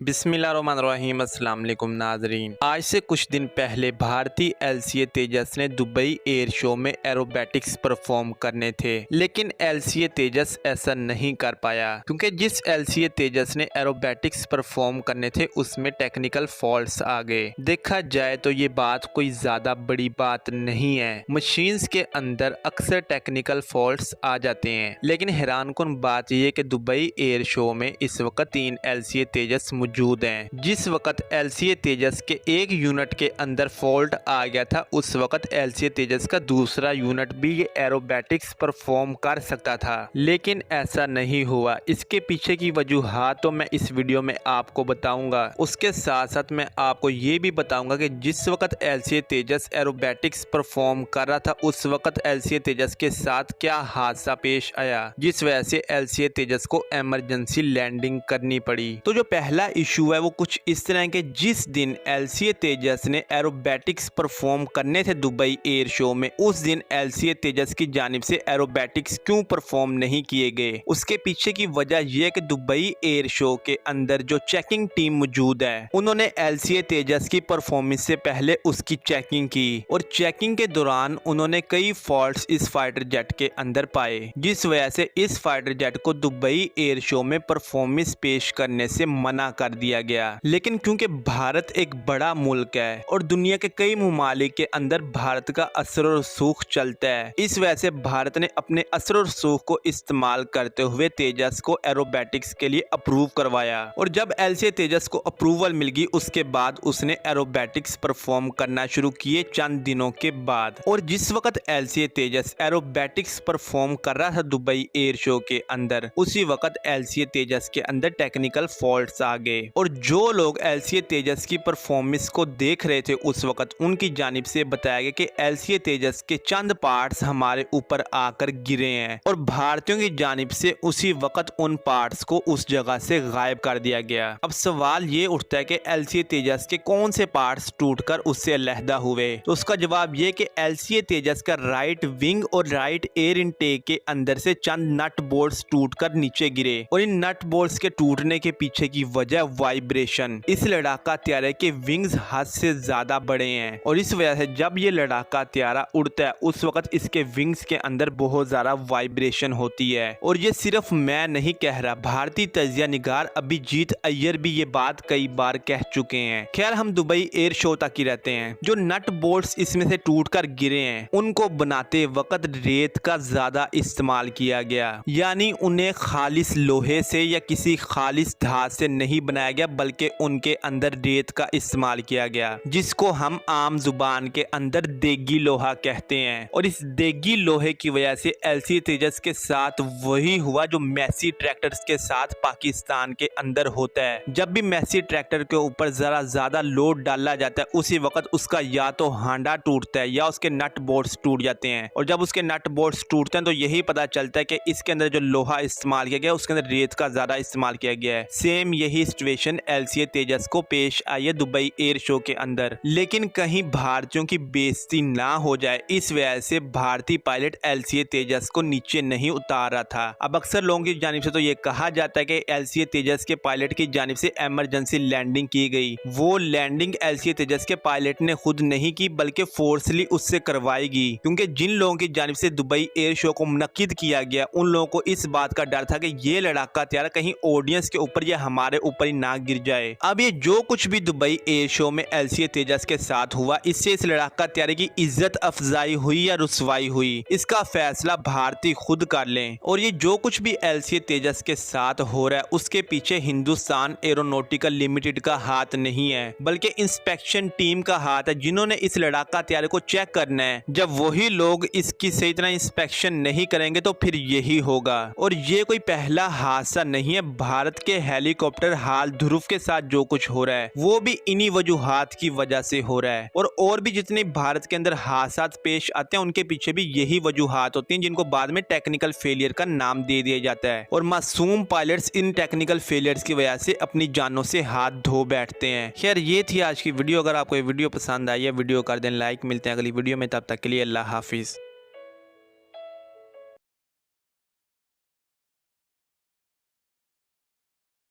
बिस्मिल्लाहिर्रहमानिर्रहीम। अस्सलाम वालेकुम नाजरीन। आज से कुछ दिन पहले भारतीय एलसीए तेजस ने दुबई एयर शो में एरोबैटिक्स परफॉर्म करने थे, लेकिन एलसीए तेजस ऐसा नहीं कर पाया क्योंकि जिस एलसीए तेजस ने एरोबैटिक्स परफॉर्म करने थे उसमें टेक्निकल फॉल्ट्स आ गए। देखा जाए तो ये बात कोई ज़्यादा बड़ी बात नहीं है, मशीन्स के अंदर अक्सर टेक्निकल फॉल्ट्स आ जाते हैं। लेकिन हैरानकुन बात यह कि दुबई एयर शो में इस वक्त 3 एलसीए तेजस मौजूद हैं। जिस वक्त एलसीए तेजस के एक यूनिट के अंदर फॉल्ट आ गया था उस वक्त एलसीए तेजस का दूसरा यूनिट भी ये एरोबैटिक्स परफॉर्म कर सकता था, लेकिन ऐसा नहीं हुआ। इसके पीछे की वजूहात तो मैं इस वीडियो में आपको बताऊंगा। उसके साथ साथ मैं आपको ये भी बताऊंगा कि जिस वक्त एलसीए तेजस एरोबैटिक्स परफॉर्म कर रहा था उस वक्त एलसीए तेजस के साथ क्या हादसा पेश आया जिस वजह से एलसीए तेजस को इमरजेंसी लैंडिंग करनी पड़ी। तो जो पहला इशू है वो कुछ इस तरह के, जिस दिन एलसीए तेजस ने एरोबैटिक्स परफॉर्म करने थे दुबई एयर शो में, उस दिन एलसीए तेजस की जानिब से एरोबैटिक्स क्यों परफॉर्म नहीं किए गए। उसके पीछे की वजह यह है कि दुबई एयर शो के अंदर जो चेकिंग टीम मौजूद है उन्होंने एलसीए तेजस की परफॉर्मेंस से पहले उसकी चेकिंग की और चेकिंग के दौरान उन्होंने कई फॉल्ट्स इस फाइटर जेट के अंदर पाए, जिस वजह से इस फाइटर जेट को दुबई एयर शो में परफॉर्मेंस पेश करने से मना कर दिया गया। लेकिन क्योंकि भारत एक बड़ा मुल्क है और दुनिया के कई ममालिक के अंदर भारत का असर और रसूख चलता है, इस वजह से भारत ने अपने असर और रसूख को इस्तेमाल करते हुए तेजस को एरोबैटिक्स के लिए अप्रूव करवाया। और जब एलसीए तेजस को अप्रूवल मिल गई उसके बाद उसने एरोबैटिक्स परफॉर्म करना शुरू किए चंद दिनों के बाद। और जिस वक्त एलसीए तेजस एरोबैटिक्स परफॉर्म कर रहा था दुबई एयर शो के अंदर, उसी वक्त एलसीए तेजस के अंदर टेक्निकल फॉल्ट्स आ गए और जो लोग एलसीए तेजस की परफॉर्मेंस को देख रहे थे उस वक्त उनकी जानिब से बताया गया कि एलसीए तेजस के चंद पार्ट्स हमारे ऊपर आकर गिरे हैं और भारतीयों की जानिब से उसी वक्त उन पार्ट्स को उस जगह से गायब कर दिया गया। अब सवाल ये उठता है कि एलसीए तेजस के कौन से पार्ट्स टूटकर उससे अलहदा हुए, तो उसका जवाब ये कि एलसीए तेजस का राइट विंग और राइट एयर इनटेक के अंदर से चंद नट बोल्ट्स टूटकर नीचे गिरे और इन नट बोल्ट्स के टूटने के पीछे की वजह वाइब्रेशन। इस लड़ाका त्यारे के विंग्स हद से ज्यादा बड़े हैं और इस वजह से जब ये लड़ाका त्यारा उड़ता है उस वक्त इसके विंग्स के अंदर बहुत ज्यादा वाइब्रेशन होती है। और ये सिर्फ मैं नहीं कह रहा, भारतीय तजिया निगार अभिजीत अय्यर भी ये बात कई बार कह चुके हैं। खैर हम दुबई एयर शो तक ही रहते हैं। जो नट बोल्ट्स इसमें से टूटकर गिरे हैं उनको बनाते वक्त रेत का ज्यादा इस्तेमाल किया गया, यानी उन्हें खालिस लोहे से या किसी खालिस धात से नहीं बनाया गया बल्कि उनके अंदर रेत का इस्तेमाल किया गया, जिसको हम आम जुबान के अंदर देगी लोहा कहते हैं। और इस देगी लोहे की वजह से एलसीए तेजस के साथ वही हुआ जो मैसी ट्रैक्टर्स के साथ पाकिस्तान के अंदर होता है। जब भी मैसी ट्रैक्टर के ऊपर जरा ज्यादा लोड डाला जाता है उसी वक्त उसका या तो हांडा टूटता है या उसके नट बोल्ट्स टूट जाते हैं और जब उसके नट बोल्ट्स टूटते हैं तो यही पता चलता है कि इसके अंदर जो लोहा इस्तेमाल किया गया उसके अंदर रेत का ज्यादा इस्तेमाल किया गया है। सेम यही सिचुएशन एलसीए तेजस को पेश आई है दुबई एयर शो के अंदर। लेकिन कहीं भारतीयों की बेइज्जती ना हो जाए इस वजह से भारतीय पायलट एलसीए तेजस को नीचे नहीं उतार रहा था। अब अक्सर लोगों की जानिब से तो ये कहा जाता है कि एलसीए तेजस के पायलट की जानिब से इमरजेंसी लैंडिंग की गई। वो लैंडिंग एलसीए तेजस के पायलट ने खुद नहीं की बल्कि फोर्सली उससे करवाएगी, क्योंकि जिन लोगों की जानिब से दुबई एयर शो को मुनक्किद किया गया उन लोगों को इस बात का डर था कि ये लड़ाका त्यारा कहीं ऑडियंस के ऊपर या हमारे ऊपर ही ना गिर जाए। अब ये जो कुछ भी दुबई एयर शो में एलसीए तेजस के साथ हुआ इससे इस लड़ाका त्यारे की इज्जत अफजाई हुई या रुसवाई हुई इसका फैसला भारतीय खुद कर लें। और ये जो कुछ भी एलसीए तेजस के साथ हो रहा है उसके पीछे हिंदुस्तान एरोनॉटिकल लिमिटेड का हाथ नहीं है बल्कि इंस्पेक्शन टीम का हाथ है, जिन्होंने इस लड़ाका त्यारे को चेक करना है। जब वही लोग इसकी सही तरह इंस्पेक्शन नहीं करेंगे तो फिर यही होगा। और ये कोई पहला हादसा नहीं है, भारत के हेलीकॉप्टर हाल ध्रुव के साथ जो कुछ हो रहा है वो भी इन्हीं वजूहात की वजह से हो रहा है। और भी जितने भारत के अंदर हादसा पेश आते हैं उनके पीछे भी यही वजूहात होती हैं, जिनको बाद में टेक्निकल फेलियर का नाम दे दिया जाता है। और मासूम पायलट्स इन टेक्निकल फेलियर्स की वजह से अपनी जानों से हाथ धो बैठते हैं। खैर ये थी आज की वीडियो। अगर आपको ये वीडियो पसंद आई है वीडियो कर दें लाइक। मिलते हैं अगली वीडियो में, तब तक के लिए अल्लाह हाफिज।